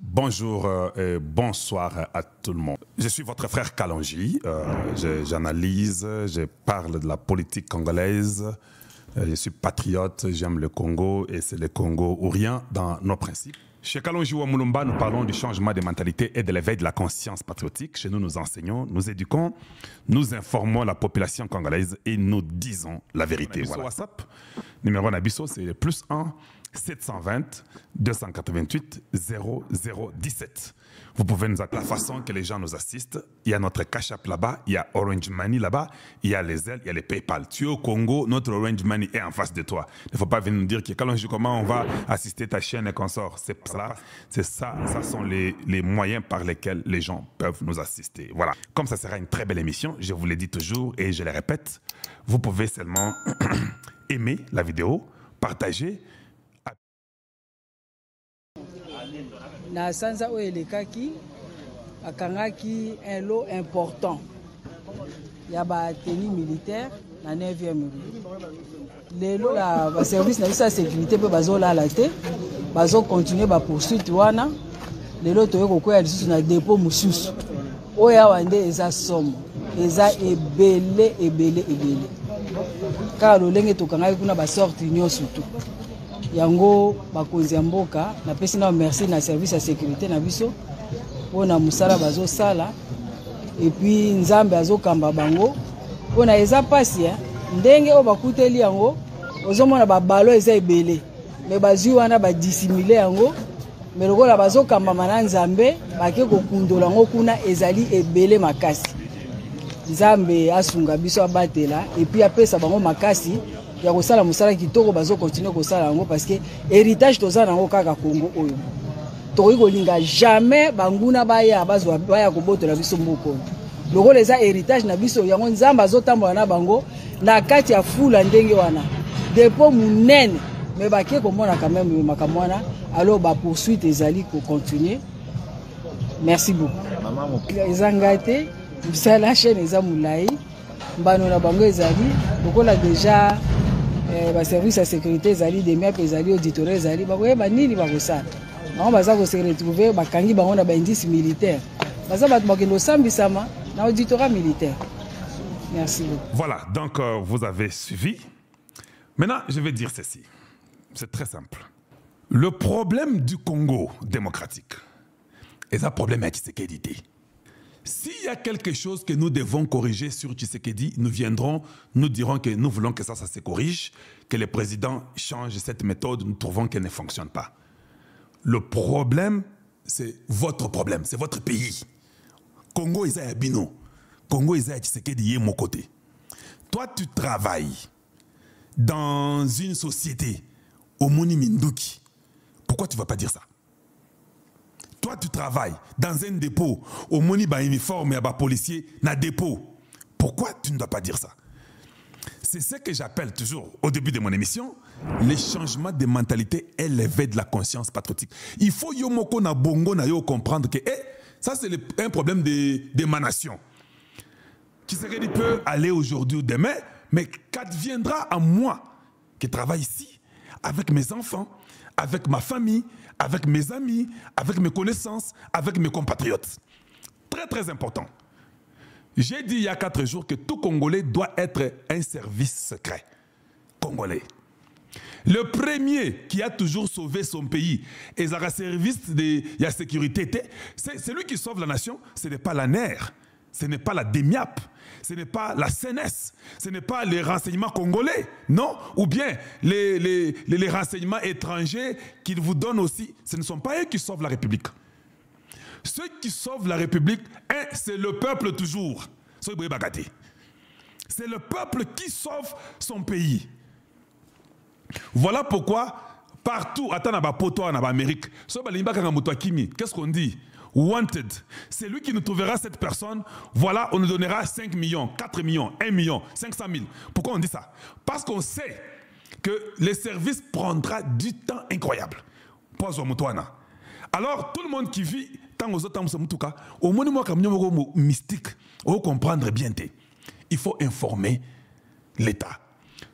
Bonjour et bonsoir à tout le monde. Je suis votre frère Kalonji. J'analyse, je parle de la politique congolaise. Je suis patriote, j'aime le Congo et c'est le Congo ou rien dans nos principes. Chez Kalonji Wamulumba, nous parlons du changement des mentalités et de l'éveil de la conscience patriotique. Chez nous, nous enseignons, nous éduquons, nous informons la population congolaise et nous disons la vérité. Voilà. WhatsApp, numéro Nabiso, c'est le +1 720 288 0017. Vous pouvez nous appeler la façon que les gens nous assistent. Il y a notre Cash App là-bas, il y a Orange Money là-bas, il y a les ailes, il y a les PayPal. Tu es au Congo, notre Orange Money est en face de toi. Il ne faut pas venir nous dire que comment on va assister ta chaîne et qu'on sort. C'est ça, ça sont les moyens par lesquels les gens peuvent nous assister. Voilà. Comme ça sera une très belle émission, je vous l'ai dit toujours et je le répète, vous pouvez seulement aimer la vidéo, partager. Na sanza oyo elekaki akangaki un lot important ya ba tenue militaire na 9e lelo la ba service na sa sécurité pe bazolala te bazo continuer ba poursuite wana lelo toye kokoya lisusu na dépôt mususu oyo wande eza somo eza ebele kaka lolenge tokangaki kuna ba sorti nyonso tout yango bakonzi ya mboka na pesi na merci na service ya sécurité na biso pona musala bazo sala et puis nzambe azokamba bango pona eza pasi ndenge o bakuteli yango ozomona ba balo eza ebele mais bazwi wana ba dissimuler yango mais lokola bazokamba mana nzambe bake kokundola ngo kuna ezali ebele makasi nzambe asunga biso abatela et puis apesa bango makasi ya kosala musala kitoko bazo continuer kosala yango parce que héritage toza nango kaka Congo oyo tokoki kolinga jamais banguna baya bazwa baya kobotola biso mboko lokola eza héritage na biso yango nzambe azotambola na bango na kati ya fula ndenge wana dépôt munene mais bakie komona quand même makambo wana alors ba poursuite ezali ko continuer. Merci beaucoup. Ezanga te musala chaîne eza mulai mbano na bango ezali lokola déjà ba service ya sécurité ezali des MEP ezali auditorat ezali bakoyeba nini bakosala bango baza ko se retrouver bakangi bango na ba indice militaire baza bato bakendo sambisama na auditorat militaire. Merci beaucoup. Voilà, donc vous avez suivi. Maintenant, je vais dire ceci. C'est très simple. Le problème du Congo démocratique est un problème à Tshisekedi. S'il y a quelque chose que nous devons corriger sur Tshisekedi, nous viendrons, nous dirons que nous voulons que ça se corrige, que le président change cette méthode, nous trouvons qu'elle ne fonctionne pas. Le problème, c'est votre problème, c'est votre pays. Congo est à Bino. Congo est à Tshisekedi, mon côté. Toi, tu travailles dans une société au Moni Minduki. Pourquoi tu ne vas pas dire ça? Toi, tu travailles dans un dépôt, au moni ba uniforme et ba policier, na dépôt. Pourquoi tu ne dois pas dire ça? C'est ce que j'appelle toujours, au début de mon émission, les changements de mentalité élevés de la conscience patriotique. Il faut yomoko na bongo na yo comprendre que ça c'est un problème d'émanation. Tshisekedi peut aller aujourd'hui ou demain, mais qu'adviendra à moi qui travaille ici, avec mes enfants, avec ma famille, avec mes amis, avec mes connaissances, avec mes compatriotes. Très, très important. J'ai dit il y a 4 jours que tout Congolais doit être un service secret. Congolais. Le premier qui a toujours sauvé son pays et ça a service de la sécurité, c'est lui qui sauve la nation, ce n'est pas la NER, ce n'est pas la DEMIAP, ce n'est pas la CNS, ce n'est pas les renseignements congolais, non, ou bien les renseignements étrangers qu'ils vous donnent aussi, ce ne sont pas eux qui sauvent la République. Ceux qui sauvent la République, c'est le peuple toujours. C'est le peuple qui sauve son pays. Voilà pourquoi, partout, en Amérique, qu'est-ce qu'on dit? Wanted. C'est lui qui nous trouvera cette personne. Voilà, on nous donnera 5 millions, 4 millions, 1 million, 500 000. Pourquoi on dit ça? Parce qu'on sait que le service prendra du temps incroyable. Alors, tout le monde qui vit, au moins, mystique, on comprendre bien. Il faut informer l'État.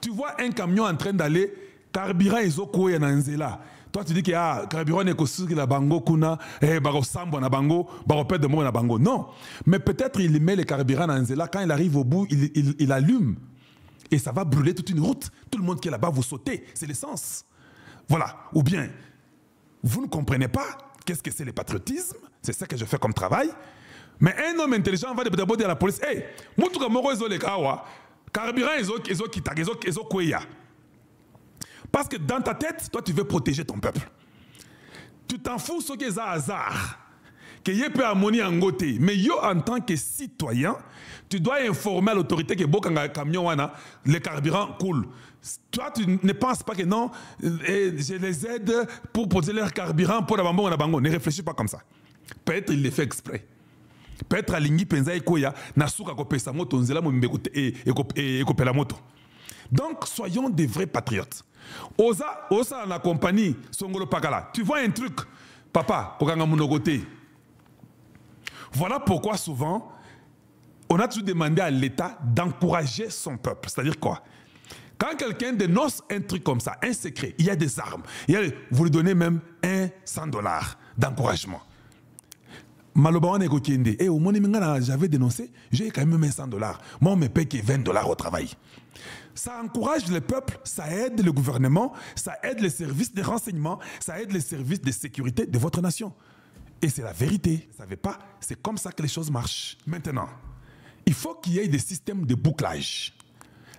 Tu vois un camion en train d'aller, carburant et zoko et nanzela. Toi, tu dis que carburant est que la bango kuna, baro sambo na bango, baro pète de mort na bango. Non. Mais peut-être il met le carburant dans Nzela. Quand il arrive au bout, il allume. Et ça va brûler toute une route. Tout le monde qui est là-bas, vous sautez. C'est l'essence. Voilà. Ou bien, vous ne comprenez pas qu'est-ce que c'est le patriotisme. C'est ça que je fais comme travail. Mais un homme intelligent va d'abord dire à la police, hey, mutuka moko ezo le kawa, carburant ezo kita, ezo kweya. Parce que dans ta tête, toi, tu veux protéger ton peuple. Tu t'en fous ce qui est hasard. Que y peut harmonie en côté. Mais yo, en tant que citoyen, tu dois informer à l'autorité que bokanga camion wana, le carburant coule. Toi, tu ne penses pas que non, je les aide pour poser leur carburant pour la bango. Ne réfléchis pas comme ça. Peut-être il le fait exprès. Peut-être alingi penza ekoya na suka ko pesa moto nzela mo mbeko et kopela moto. Donc soyons des vrais patriotes. Osa na compagnie Songolo Pakala. Tu vois un truc, papa, kokanga monogoté. Voilà pourquoi souvent on a toujours demandé à l'État d'encourager son peuple. C'est-à-dire quoi? Quand quelqu'un dénonce un truc comme ça, un secret, il y a des armes. Vous lui donnez même $100 d'encouragement. Et au moment où j'avais dénoncé, j'ai quand même $100. Moi, on me paye que $20 au travail. Ça encourage le peuple, ça aide le gouvernement, ça aide les services de renseignement, ça aide les services de sécurité de votre nation. Et c'est la vérité. Vous ne savez pas, c'est comme ça que les choses marchent. Maintenant, il faut qu'il y ait des systèmes de bouclage.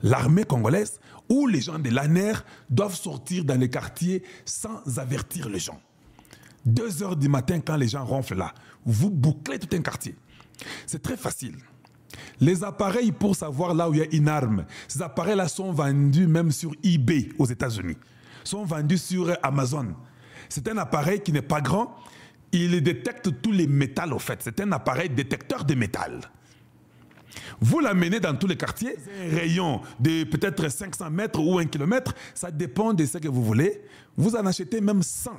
L'armée congolaise ou les gens de l'ANER doivent sortir dans les quartiers sans avertir les gens. 2 h du matin, quand les gens ronflent là, vous bouclez tout un quartier. C'est très facile. Les appareils pour savoir là où il y a une arme, ces appareils-là sont vendus même sur eBay aux États-Unis. Sont vendus sur Amazon. C'est un appareil qui n'est pas grand. Il détecte tous les métals au fait. C'est un appareil détecteur de métal. Vous l'amenez dans tous les quartiers, un rayon de peut-être 500 mètres ou 1 kilomètre, ça dépend de ce que vous voulez. Vous en achetez même 100.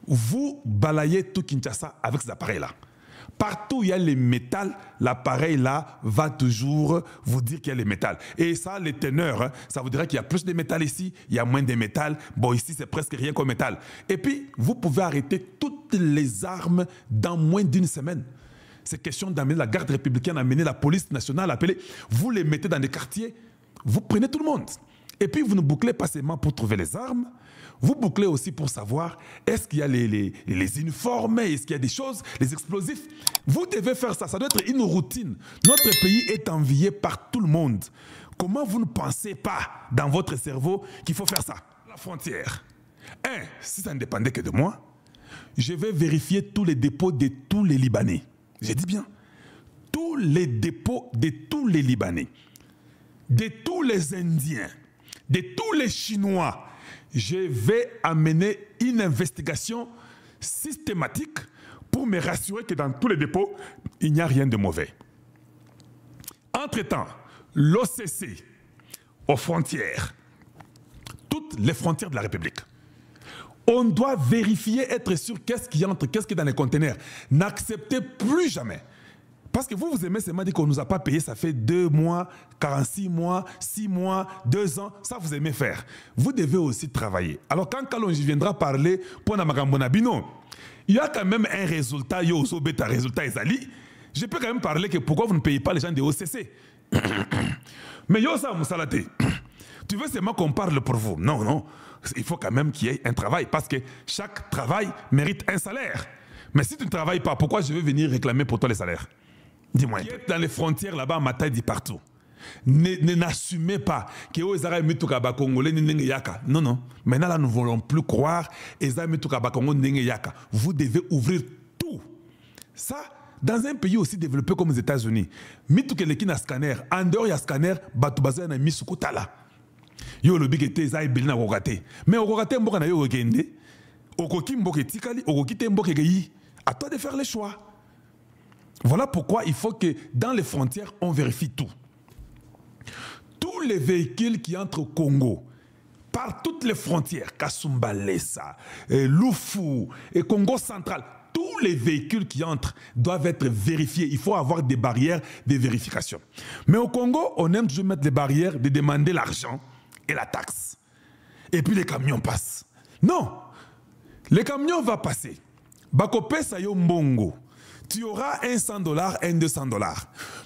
Vous balayez tout Kinshasa avec ces appareils-là. Partout où il y a les métals, l'appareil-là va toujours vous dire qu'il y a les métals. Et ça, les teneurs, hein, ça vous dirait qu'il y a plus de métal ici, il y a moins de métal. Bon, ici, c'est presque rien comme métal. Et puis, vous pouvez arrêter toutes les armes dans moins d'1 semaine. C'est question d'amener la garde républicaine, d'amener la police nationale, appeler. Vous les mettez dans des quartiers, vous prenez tout le monde. Et puis, vous ne bouclez pas seulement pour trouver les armes, vous bouclez aussi pour savoir est-ce qu'il y a les uniformes, est-ce qu'il y a des choses, les explosifs. Vous devez faire ça, ça doit être une routine. Notre pays est envié par tout le monde. Comment vous ne pensez pas dans votre cerveau qu'il faut faire ça? La frontière. Si ça ne dépendait que de moi, je vais vérifier tous les dépôts de tous les Libanais. J'ai dit bien, tous les dépôts de tous les Libanais, de tous les Indiens, de tous les Chinois. Je vais amener une investigation systématique pour me rassurer que dans tous les dépôts, il n'y a rien de mauvais. Entre-temps, l'OCC, aux frontières, toutes les frontières de la République, on doit vérifier, être sûr qu'est-ce qui entre, qu'est-ce qui est dans les conteneurs. N'acceptez plus jamais. Parce que vous aimez seulement dire qu'on ne nous a pas payé, ça fait 2 mois, 46 mois, 6 mois, 2 ans, ça vous aimez faire. Vous devez aussi travailler. Alors quand Kalonji viendra parler pour Namagambonabino, il y a quand même un résultat, un résultat Ezali. Je peux quand même parler que pourquoi vous ne payez pas les gens des OCC. Mais Yosa Moussalate, tu veux seulement qu'on parle pour vous. Non, non, il faut quand même qu'il y ait un travail parce que chaque travail mérite un salaire. Mais si tu ne travailles pas, pourquoi je vais venir réclamer pour toi les salaires? Dis-moi. Dans les frontières là-bas, à Mata dit partout. N'assumez pas que aux Arabes Mitouka Congolais n'engé yaka. Non, non. Maintenant, là, nous ne voulons plus croire les Arabes Mitouka Congo n'engé yaka. Vous devez ouvrir tout. Ça, dans un pays aussi développé comme les États-Unis, Mitouka Lekina scanner, en dehors il y a scanner, Batoubaza na Misukutala. Yo le big était Zay Belina Rogate. Mais Rogate Mboka na yo Ogende, Okoki Mboke Tikali, Okokite Mboke Geyi. À toi de faire les choix. Voilà pourquoi il faut que dans les frontières, on vérifie tout. Tous les véhicules qui entrent au Congo, par toutes les frontières, Kasumba Lessa, Lufu, et Congo central, tous les véhicules qui entrent doivent être vérifiés. Il faut avoir des barrières de vérification. Mais au Congo, on aime toujours mettre les barrières de demander l'argent et la taxe. Et puis les camions passent. Non. Le camion va passer. Bakopesa yo mbongo. Tu auras un $100, un $200.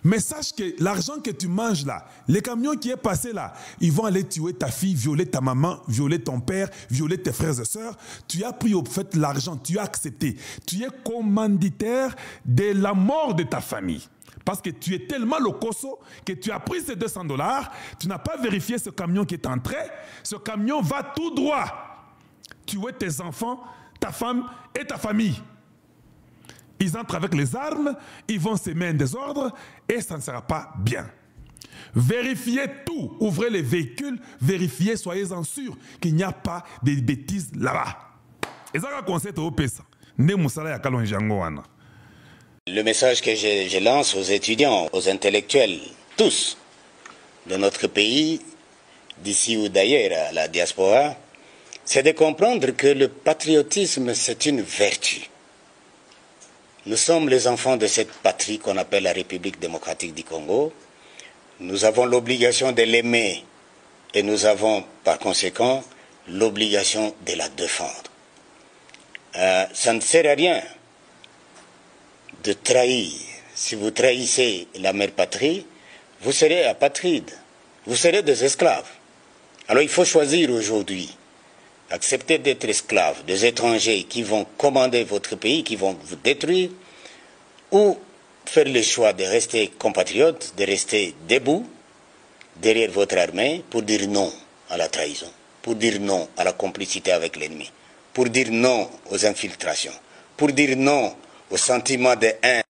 Mais sache que l'argent que tu manges là, les camions qui est passé là, ils vont aller tuer ta fille, violer ta maman, violer ton père, violer tes frères et sœurs. Tu as pris au fait l'argent, tu as accepté. Tu es commanditaire de la mort de ta famille. Parce que tu es tellement le cosso que tu as pris ces $200, tu n'as pas vérifié ce camion qui est entré. Ce camion va tout droit tuer tes enfants, ta femme et ta famille. Ils entrent avec les armes, ils vont se mettre en désordre et ça ne sera pas bien. Vérifiez tout, ouvrez les véhicules, vérifiez, soyez-en sûrs qu'il n'y a pas de bêtises là-bas. Et ça, c'est conseil au PESA. Le message que je lance aux étudiants, aux intellectuels, tous de notre pays, d'ici ou d'ailleurs à la diaspora, c'est de comprendre que le patriotisme, c'est une vertu. Nous sommes les enfants de cette patrie qu'on appelle la République démocratique du Congo. Nous avons l'obligation de l'aimer et nous avons par conséquent l'obligation de la défendre. Ça ne sert à rien de trahir. Si vous trahissez la mère patrie, vous serez apatride, vous serez des esclaves. Alors il faut choisir aujourd'hui. Accepter d'être esclaves des étrangers qui vont commander votre pays, qui vont vous détruire, ou faire le choix de rester compatriote, de rester debout derrière votre armée pour dire non à la trahison, pour dire non à la complicité avec l'ennemi, pour dire non aux infiltrations, pour dire non au sentiment de haine